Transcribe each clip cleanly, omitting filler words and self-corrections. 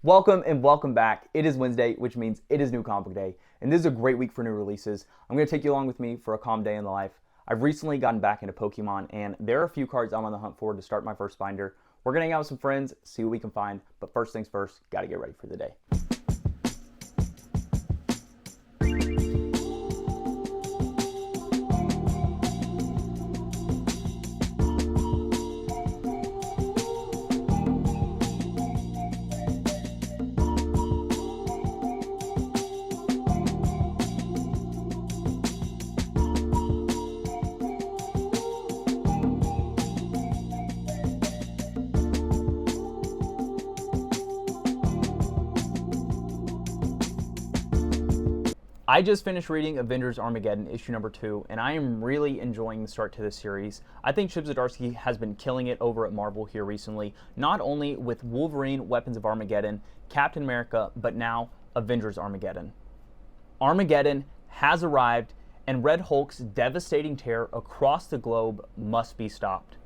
Welcome and welcome back. It is Wednesday, which means it is New Comic Book Day, and this is a great week for new releases. I'm going to take you along with me for a calm day in the life. I've recently gotten back into Pokemon, and there are a few cards I'm on the hunt for to start my first binder. We're going to hang out with some friends, see what we can find, but first things first, got to get ready for the day. I just finished reading Avengers Armageddon issue number 2, and I am really enjoying the start to this series. I think Chip Zdarsky has been killing it over at Marvel here recently, not only with Wolverine, Weapons of Armageddon, Captain America, but now Avengers Armageddon. Armageddon has arrived, and Red Hulk's devastating tear across the globe must be stopped.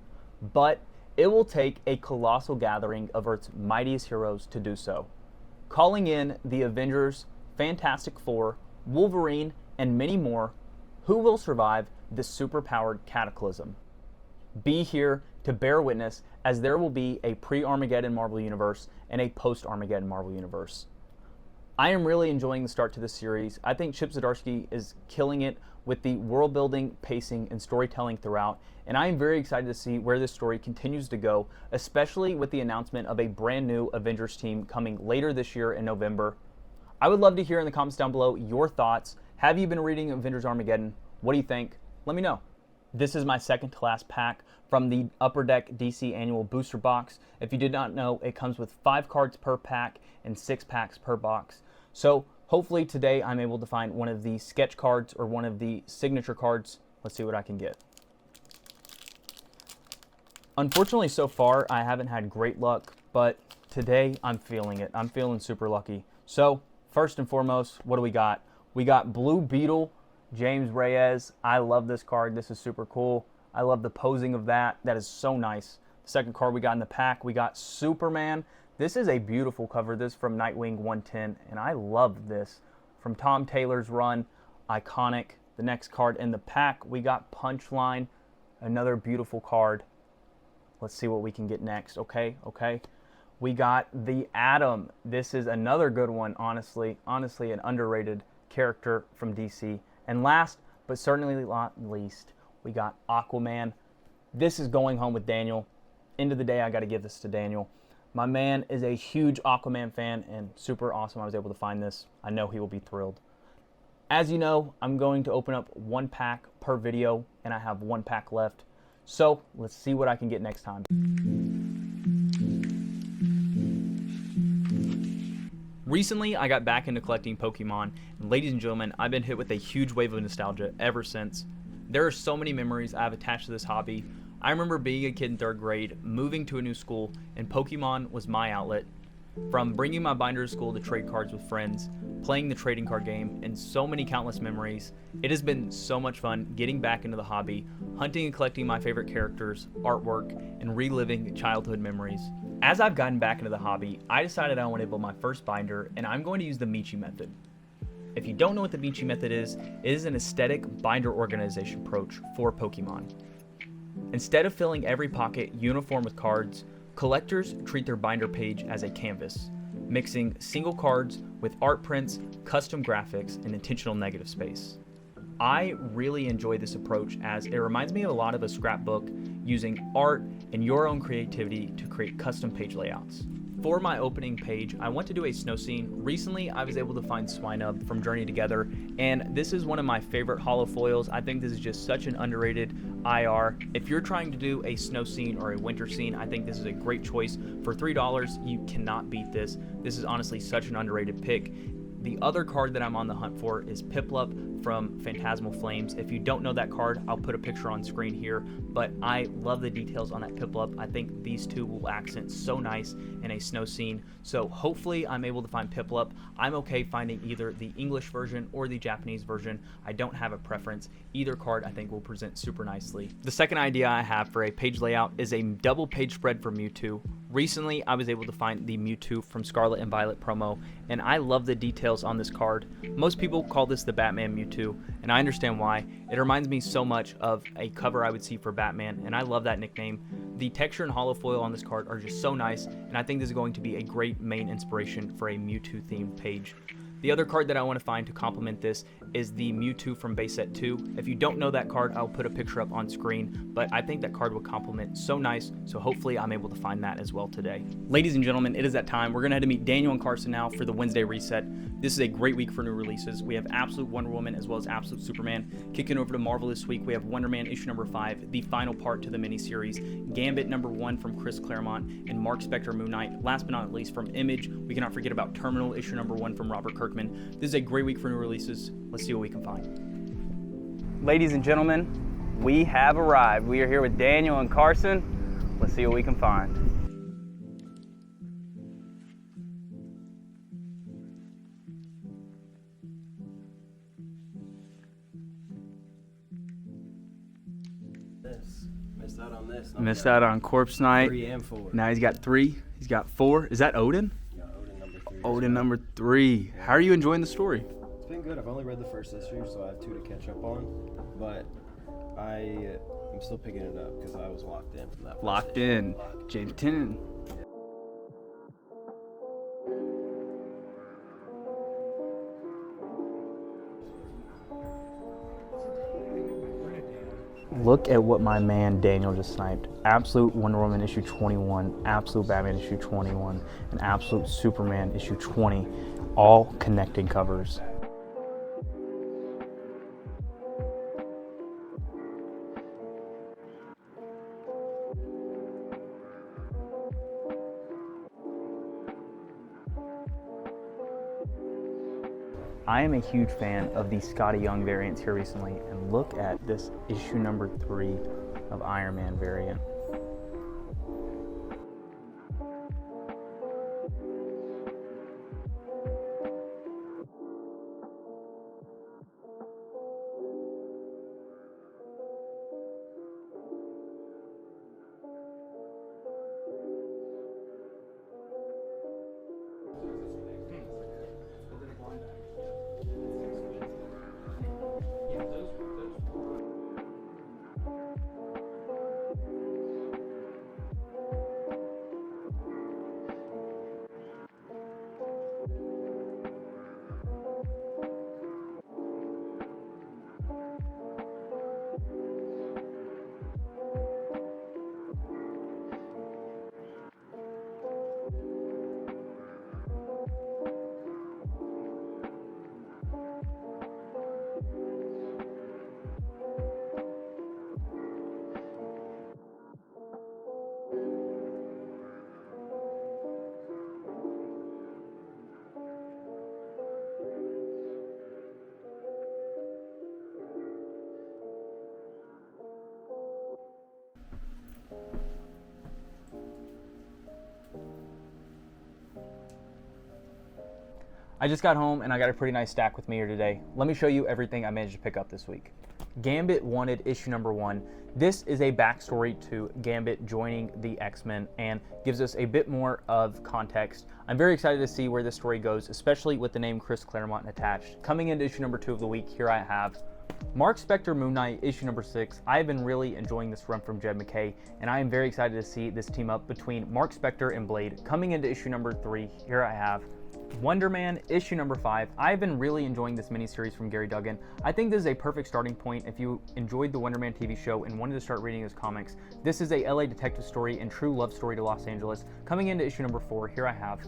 But it will take a colossal gathering of Earth's mightiest heroes to do so. Calling in the Avengers, Fantastic Four, Wolverine, and many more who will survive this superpowered cataclysm. Be here to bear witness, as there will be a pre-Armageddon Marvel Universe and a post-Armageddon Marvel Universe. I am really enjoying the start to this series. I think Chip Zdarsky is killing it with the world building, pacing, and storytelling throughout, and I am very excited to see where this story continues to go, especially with the announcement of a brand new Avengers team coming later this year in November. I would love to hear in the comments down below your thoughts. Have you been reading Avengers Armageddon? What do you think? Let me know. This is my second to last pack from the Upper Deck DC Annual Booster Box. If you did not know, it comes with 5 cards per pack and 6 packs per box. So hopefully today I'm able to find one of the sketch cards or one of the signature cards. Let's see what I can get. Unfortunately, so far I haven't had great luck, but today I'm feeling it. I'm feeling super lucky. So first and foremost, what do we got? We got Blue Beetle, James Reyes. I love this card. This is super cool. I love the posing of that. That is so nice. The second card we got in the pack, we got Superman. This is a beautiful cover. This is from Nightwing 110, and I love this. From Tom Taylor's run, iconic. The next card in the pack, we got Punchline, another beautiful card. Let's see what we can get next, okay? We got the Atom. This is another good one, honestly an underrated character from DC. And last, but certainly not least, we got Aquaman. This is going home with Daniel. End of the day, I got to give this to Daniel. My man is a huge Aquaman fan, and super awesome I was able to find this. I know he will be thrilled. As you know, I'm going to open up 1 pack per video, and I have 1 pack left. So let's see what I can get next time. Recently, I got back into collecting Pokemon, and ladies and gentlemen, I've been hit with a huge wave of nostalgia ever since. There are so many memories I have attached to this hobby. I remember being a kid in 3rd grade, moving to a new school, and Pokemon was my outlet. From bringing my binder to school to trade cards with friends, playing the trading card game, and so many countless memories, it has been so much fun getting back into the hobby, hunting and collecting my favorite characters, artwork, and reliving childhood memories. As I've gotten back into the hobby, I decided I wanted to build my first binder, and I'm going to use the Michi method. If you don't know what the Michi method is, it is an aesthetic binder organization approach for Pokemon. Instead of filling every pocket uniform with cards, collectors treat their binder page as a canvas, mixing single cards with art prints, custom graphics, and intentional negative space. I really enjoy this approach as it reminds me a lot of a scrapbook, using art and your own creativity to create custom page layouts. For my opening page, I want to do a snow scene. Recently, I was able to find Swinub from Journey Together, and this is one of my favorite holo foils. I think this is just such an underrated IR. If you're trying to do a snow scene or a winter scene, I think this is a great choice. For $3, you cannot beat this. This is honestly such an underrated pick. The other card that I'm on the hunt for is Piplup from Phantasmal Flames. If you don't know that card, I'll put a picture on screen here, but I love the details on that Piplup. I think these two will accent so nice in a snow scene, so hopefully I'm able to find Piplup. I'm okay finding either the English version or the Japanese version. I don't have a preference. Either card I think will present super nicely. The second idea I have for a page layout is a double page spread for Mewtwo. Recently, I was able to find the Mewtwo from Scarlet and Violet promo, and I love the details on this card. Most people call this the Batman Mewtwo, and I understand why. It reminds me so much of a cover I would see for Batman, and I love that nickname. The texture and holo foil on this card are just so nice, and I think this is going to be a great main inspiration for a Mewtwo-themed page. The other card that I want to find to complement this is the Mewtwo from base set 2. If you don't know that card, I'll put a picture up on screen, but I think that card would complement so nice, so hopefully I'm able to find that as well today. Ladies and gentlemen, it is that time. We're going to head to meet Daniel and Carson now for the Wednesday reset. This is a great week for new releases. We have Absolute Wonder Woman as well as Absolute Superman. Kicking over to Marvel this week, we have Wonder Man issue number 5, the final part to the miniseries, Gambit number 1 from Chris Claremont, and Marc Spector Moon Knight. Last but not least, from Image, we cannot forget about Terminal issue number 1 from Robert Kirkman. This is a great week for new releases. Let's see what we can find. Ladies and gentlemen, we have arrived. We are here with Daniel and Carson. Let's see what we can find. Missed out on this. Missed out on Corpse Knight. 3 and 4. Now he's got 3. He's got 4. Is that Odin? Yeah, Odin number 3. Odin number 3. How are you enjoying the story? It's been good. I've only read the first issue, so I have 2 to catch up on. But I'm still picking it up because I was locked in from that. Locked in. James Tennant. Look at what my man Daniel just sniped. Absolute Wonder Woman issue 21, Absolute Batman issue 21, and Absolute Superman issue 20, all connecting covers. I am a huge fan of the Scotty Young variants here recently, and look at this issue number 3 of Iron Man variant. I just got home and I got a pretty nice stack with me here today. Let me show you everything I managed to pick up this week. Gambit Wanted issue number 1. This is a backstory to Gambit joining the X-Men and gives us a bit more of context. I'm very excited to see where this story goes, especially with the name Chris Claremont attached. Coming into issue number 2 of the week, here I have Marc Spector Moon Knight issue number 6. I have been really enjoying this run from Jed MacKay, and I am very excited to see this team up between Marc Spector and Blade. Coming into issue number 3, here I have Wonder Man issue number 5. I've been really enjoying this miniseries from Gary Duggan. I think this is a perfect starting point if you enjoyed the Wonder Man TV show and wanted to start reading his comics. This is a LA detective story and true love story to Los Angeles. Coming into issue number 4, here I have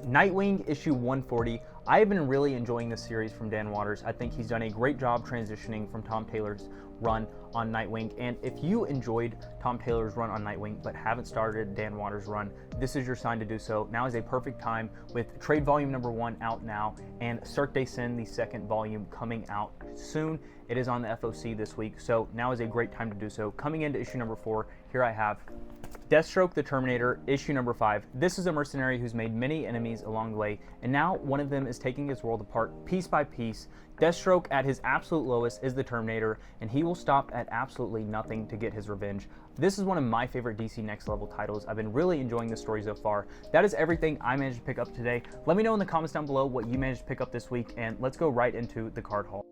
Nightwing issue 140. I have been really enjoying this series from Dan Watters. I think he's done a great job transitioning from Tom Taylor's run on Nightwing, and if you enjoyed Tom Taylor's run on Nightwing but haven't started Dan Watters' run, this is your sign to do so. Now is a perfect time with trade volume number 1 out now and Cirque de Sin, the 2nd volume, coming out soon. It is on the FOC this week, so now is a great time to do so. Coming into issue number 4, here I have Deathstroke the Terminator, issue number 5. This is a mercenary who's made many enemies along the way, and now one of them is taking his world apart piece by piece. Deathstroke at his absolute lowest is the Terminator, and he will stop at absolutely nothing to get his revenge. This is one of my favorite DC Next Level titles. I've been really enjoying the story so far. That is everything I managed to pick up today. Let me know in the comments down below what you managed to pick up this week, and let's go right into the card haul.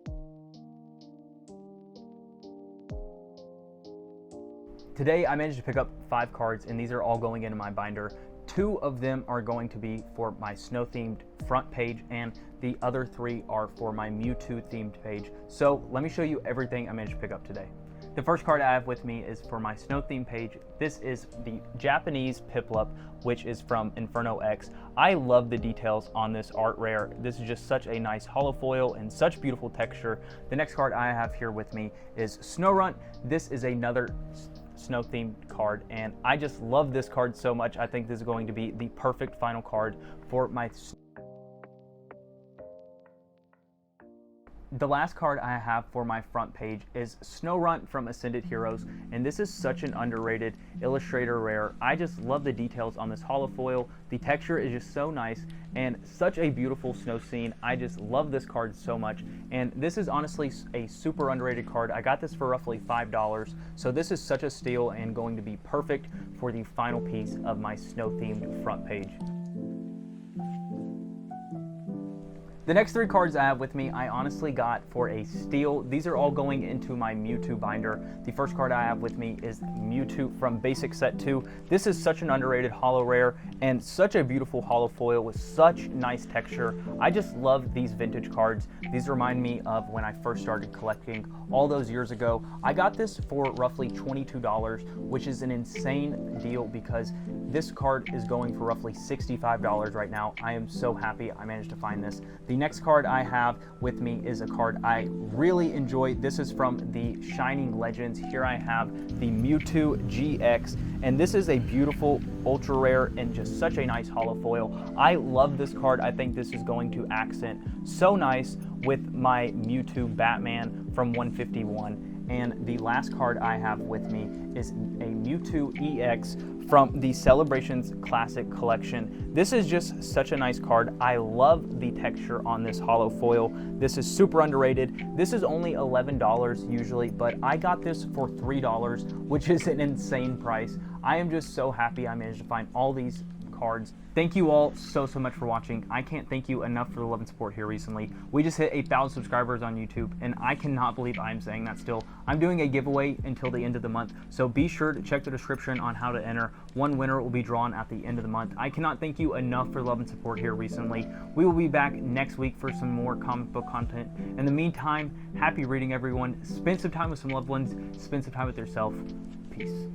Today I managed to pick up 5 cards, and these are all going into my binder. 2 of them are going to be for my snow themed front page, and the other 3 are for my Mewtwo themed page. So let me show you everything I managed to pick up today. The first card I have with me is for my snow theme page. This is the Japanese Piplup, which is from Inferno X. I love the details on this art rare. This is just such a nice holo foil and such beautiful texture. The next card I have here with me is Snowrunt. This is another snow themed card, and I just love this card so much. I think this is going to be the perfect final card for my. The last card I have for my front page is Snowrunt from Ascended Heroes, and this is such an underrated illustrator rare. I just love the details on this holofoil. The texture is just so nice and such a beautiful snow scene. I just love this card so much, and this is honestly a super underrated card. I got this for roughly $5, so this is such a steal and going to be perfect for the final piece of my snow themed front page. The next 3 cards I have with me, I honestly got for a steal. These are all going into my Mewtwo binder. The first card I have with me is Mewtwo from Basic Set 2. This is such an underrated holo rare and such a beautiful holo foil with such nice texture. I just love these vintage cards. These remind me of when I first started collecting all those years ago. I got this for roughly $22, which is an insane deal because this card is going for roughly $65 right now. I am so happy I managed to find this. The next card I have with me is a card I really enjoy. This is from the Shining Legends. Here I have the Mewtwo GX, and this is a beautiful ultra rare and just such a nice holo foil. I love this card. I think this is going to accent so nice with my Mewtwo Batman from 151. And the last card I have with me is a Mewtwo EX from the Celebrations Classic Collection. This is just such a nice card. I love the texture on this holo foil. This is super underrated. This is only $11 usually, but I got this for $3, which is an insane price. I am just so happy I managed to find all these cards. Thank you all so much for watching. I can't thank you enough for the love and support here recently. We just hit 1,000 subscribers on YouTube, and I cannot believe I'm saying that still. I'm doing a giveaway until the end of the month, so be sure to check the description on how to enter. One winner will be drawn at the end of the month. I cannot thank you enough for the love and support here recently. We will be back next week for some more comic book content. In the meantime, happy reading everyone. Spend some time with some loved ones. Spend some time with yourself. Peace.